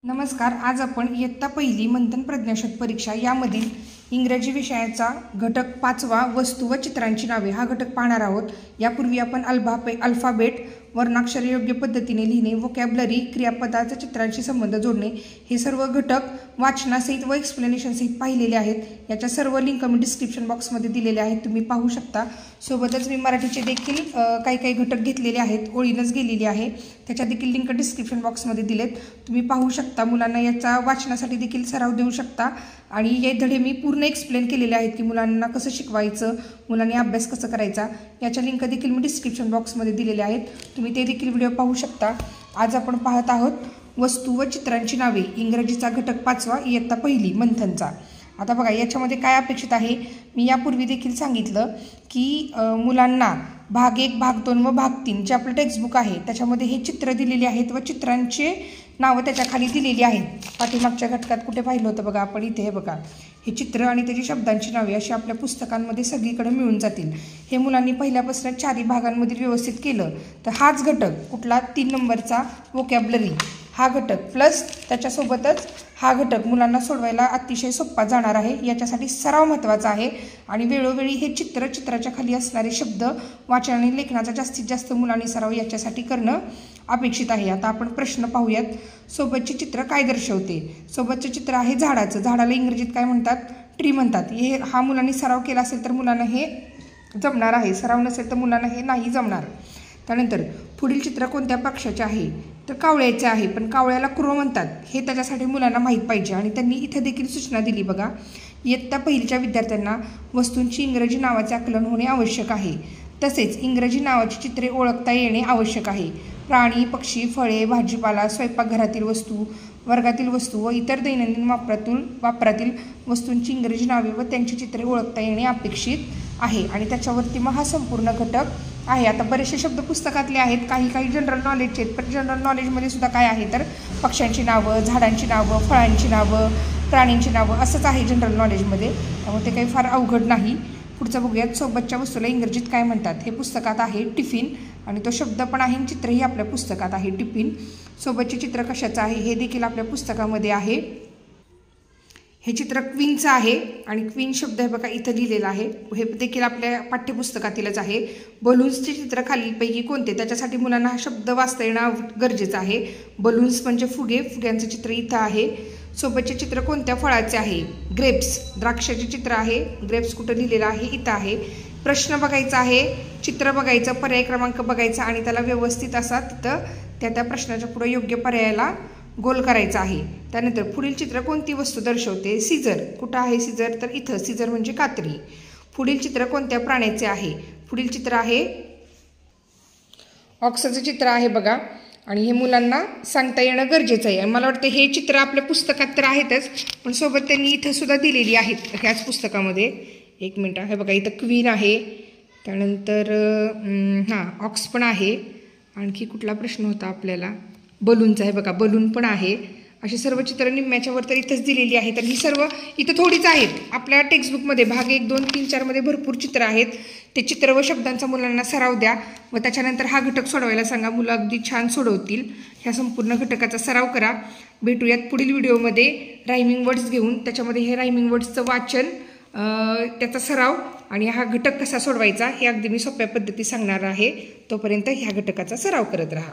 नमस्कार. आज आपण इयत्ता पहिली मंथन प्रज्ञाशोध परीक्षा यामधील इंग्रजी विषयाचा घटक 5वा वस्तू व चित्रांची नावे हा घटक पाहणार आहोत. यापूर्वी आपण अल्फाबेट वर्णाक्षर योग्य पद्धतीने लिहिणे, व्होकॅब्युलरी, क्रियापदाचा चित्रांशी संबंध जोडणे हे सर्व घटक वाचनासहित व एक्सप्लेनेशनसहित पाहिलेले आहेत. याच्या सर्व लिंक मी डिस्क्रिप्शन बॉक्समध्ये दिलेले आहेत, तुम्ही पाहू शकता. सोबतच मी मराठीचे देखील काही घटक घेतलेले आहेत, ओळीनच गेलेली आहे, त्याच्या देखील लिंक डिस्क्रिप्शन बॉक्समध्ये दिलेत, तुम्ही पाहू शकता. मुलांना याचा वाचनासाठी देखील सराव देऊ शकता आणि हे धडे मी पूर्ण एक्सप्लेन केलेले आहेत की मुलांना कसं शिकवायचं, मुलांनी अभ्यास कसं करायचा, याच्या लिंक देखील मी डिस्क्रिप्शन बॉक्समध्ये दिलेले आहेत, तुम्ही ते देखील व्हिडिओ पाहू शकता. आज आपण पाहत आहोत वस्तू व चित्रांची नावे, इंग्रजीचा घटक 5वा इयत्ता पहिली मंथनचा. आता बघा याच्यामध्ये काय अपेक्षित आहे, मी यापूर्वी देखील सांगितलं की मुलांना भाग 1, भाग 2 व भाग 3 जे आपलं टेक्स्टबुक आहे त्याच्यामध्ये हे चित्र दिलेले आहेत व चित्रांचे नावं त्याच्या खाली दिलेली आहेत. पाठीमागच्या घटकात कुठे पाहिलं होतं बघा आपण, इथे हे बघा, हे चित्र आणि त्याची शब्दांची नावे अशी आपल्या पुस्तकांमध्ये सगळीकडे मिळून जातील. हे मुलांनी पहिल्यापासून 4 भागांमध्ये व्यवस्थित केलं तर हाच घटक कुठला 3 नंबरचा व्होकॅब्युलरी हा घटक प्लस त्याच्यासोबतच हा घटक मुलांना सोडवायला अतिशय सोपा जाणार आहे. याच्यासाठी सराव महत्त्वाचा आहे आणि वेळोवेळी हे चित्राच्या खाली असणारे शब्द वाचन आणि लेखनाचा जास्तीत जास्त मुलांनी सराव याच्यासाठी करणं अपेक्षित आहे. आता आपण प्रश्न पाहूयात. सोबतचे चित्र काय दर्शवते? सोबतचे चित्र आहे झाडाचं. झाडाला इंग्रजीत काय म्हणतात? ट्री म्हणतात. हा मुलांनी सराव केला असेल तर मुलांना हे जमणार आहे, सराव नसेल तर मुलांना हे नाही जमणार. त्यानंतर पुढील चित्र कोणत्या पक्षाचे आहे? तर कावळ्याचे आहे, पण कावळ्याला क्रो म्हणतात हे त्याच्यासाठी मुलांना माहीत पाहिजे आणि त्यांनी इथे देखील सूचना दिली बघा. इयत्ता पहिलीच्या विद्यार्थ्यांना वस्तूंची इंग्रजी नावाचे आकलन होणे आवश्यक आहे, तसेच इंग्रजी नावाची चित्रे ओळखता येणे आवश्यक आहे. प्राणी, पक्षी, फळे, भाजीपाला, स्वयंपाकघरातील वस्तू, वर्गातील वस्तू व इतर दैनंदिन वापरातील वस्तूंची इंग्रजी नावे व त्यांची चित्रे ओळखता येणे अपेक्षित आहे आणि त्याच्यावरती मग हा संपूर्ण घटक आहे. आता बरेचसे शब्द पुस्तकातले आहेत, काही जनरल नॉलेजचे आहेत, पण जनरल नॉलेजमध्ये सुद्धा काय आहे तर पक्ष्यांची नावं, झाडांची नावं, फळांची नावं, प्राण्यांची नावं असंच आहे जनरल नॉलेजमध्ये, त्यामुळे ते काही फार अवघड नाही. पुढचं बघूयात. सोबतच्या वस्तूला इंग्रजीत काय म्हणतात? हे पुस्तकात आहे टिफिन आणि तो शब्द पण आहे, चित्रही आपल्या पुस्तकात आहे टिफिन. सोबतचे चित्र कशाचं आहे हे देखील आपल्या पुस्तकामध्ये आहे. हे चित्र क्वीनचं आहे आणि क्वीन शब्द हे बघा इथं लिहिलेला आहे, हे देखील आपल्या पाठ्यपुस्तकातीलच आहे. बलून्सचे चित्र खालीलपैकी कोणते? त्याच्यासाठी मुलांना हा शब्द वाचता येणं गरजेचं आहे. बलून्स म्हणजे फुगे, फुग्यांचं चित्र इथं आहे. सोबतचे चित्र कोणत्या फळाचे आहे? ग्रेप्स, द्राक्षाचे चित्र आहे. ग्रेप्स कुठं लिहिलेलं आहे? इथं आहे. प्रश्न बघायचा आहे, चित्र बघायचं, पर्याय क्रमांक बघायचा आणि त्याला व्यवस्थित असा तिथं त्या प्रश्नाच्या पुढे योग्य पर्यायाला गोल करायचा आहे. त्यानंतर पुढील चित्र कोणती वस्तू दर्शवते? सीझर. कुठं आहे सीझर? तर इथं. सीझर म्हणजे कात्री. पुढील चित्र कोणत्या प्राण्याचे आहे? पुढील चित्र आहे ऑक्साचं चित्र आहे बघा आणि हे मुलांना सांगता येणं गरजेचं आहे. मला वाटतं हे चित्र आपल्या पुस्तकात तर आहेतच, पण सोबत त्यांनी इथं सुद्धा दिलेली आहेत ह्याच पुस्तकामध्ये. एक मिनटं, हे बघा इथं क्वीन आहे, त्यानंतर ऑक्स पण आहे. आणखी कुठला प्रश्न होता आपल्याला? बलूनचा आहे बघा, बलून पण आहे. अशी सर्व चित्र निम्म्याच्या वर तर इथंच दिलेली आहेत आणि ही सर्व इथं थोडीच आहेत. आपल्या टेक्स्टबुकमध्ये भाग 1, 2, 3, 4 मध्ये भरपूर चित्र आहेत. ते चित्र व शब्दांचा मुलांना सराव द्या व त्याच्यानंतर हा घटक सोडवायला सांगा. मुलं अगदी छान सोडवतील. ह्या संपूर्ण घटकाचा सराव करा. भेटूयात पुढील व्हिडिओमध्ये रायमिंग वर्ड्स घेऊन. त्याच्यामध्ये हे रायमिंग वर्ड्सचं वाचन, त्याचा सराव आणि हा घटक कसा सोडवायचा हे अगदी मी सोप्या पद्धती सांगणार आहे. तोपर्यंत ह्या घटकाचा सराव करत राहा.